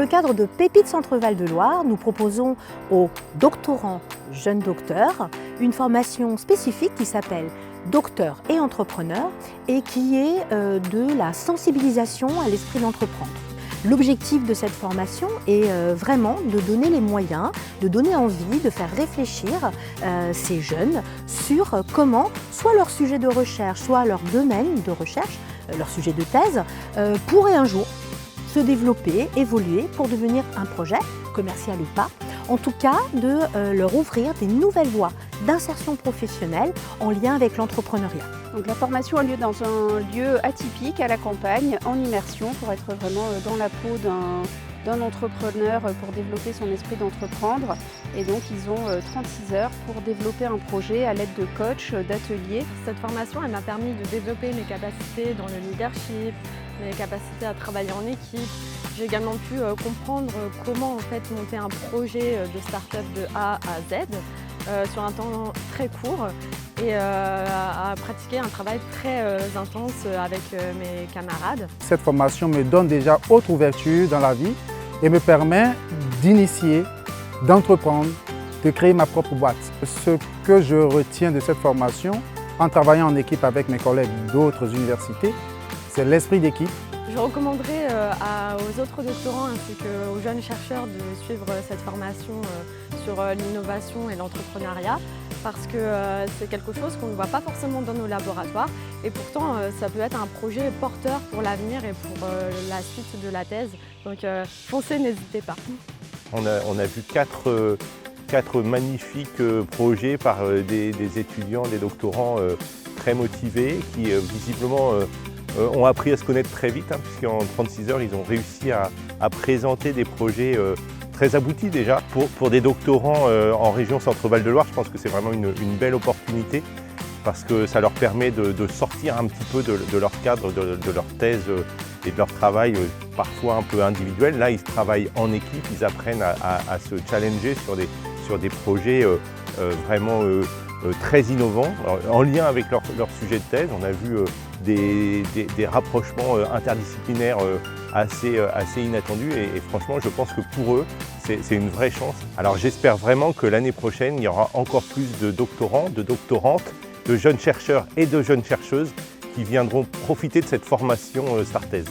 le cadre de Pépites Centre-Val de Loire, nous proposons aux doctorants jeunes docteurs une formation spécifique qui s'appelle Docteur et entrepreneur et qui est de la sensibilisation à l'esprit d'entreprendre. L'objectif de cette formation est vraiment de donner les moyens, de donner envie, de faire réfléchir ces jeunes sur comment, soit leur sujet de recherche, soit leur domaine de recherche, leur sujet de thèse, pourrait un jour se développer, évoluer pour devenir un projet, commercial ou pas, en tout cas de leur ouvrir des nouvelles voies d'insertion professionnelle en lien avec l'entrepreneuriat. Donc la formation a lieu dans un lieu atypique, à la campagne, en immersion, pour être vraiment dans la peau d'un entrepreneur pour développer son esprit d'entreprendre. Et donc ils ont 36 heures pour développer un projet à l'aide de coachs, d'ateliers. Cette formation elle m'a permis de développer mes capacités dans le leadership, mes capacités à travailler en équipe. J'ai également pu comprendre comment en fait monter un projet de start-up de A à Z sur un temps très court et à pratiquer un travail très intense avec mes camarades. Cette formation me donne déjà autre ouverture dans la vie et me permet d'initier, d'entreprendre, de créer ma propre boîte. Ce que je retiens de cette formation, en travaillant en équipe avec mes collègues d'autres universités, c'est l'esprit d'équipe. Je recommanderais aux autres doctorants ainsi qu'aux jeunes chercheurs de suivre cette formation sur l'innovation et l'entrepreneuriat parce que c'est quelque chose qu'on ne voit pas forcément dans nos laboratoires et pourtant ça peut être un projet porteur pour l'avenir et pour la suite de la thèse. Donc foncez, n'hésitez pas. On a vu quatre magnifiques projets par des étudiants, des doctorants très motivés qui visiblement ont appris à se connaître très vite, puisqu'en 36 heures, ils ont réussi à présenter des projets très aboutis déjà. Pour des doctorants en région Centre-Val de Loire, je pense que c'est vraiment une belle opportunité parce que ça leur permet de sortir un petit peu de leur cadre, de leur thèse et de leur travail parfois un peu individuel. Là, ils travaillent en équipe, ils apprennent à se challenger sur des projets vraiment très innovants, en lien avec leur sujet de thèse. On a vu des rapprochements interdisciplinaires assez inattendus et franchement je pense que pour eux c'est une vraie chance. Alors j'espère vraiment que l'année prochaine il y aura encore plus de doctorants, de doctorantes, de jeunes chercheurs et de jeunes chercheuses qui viendront profiter de cette formation Startez.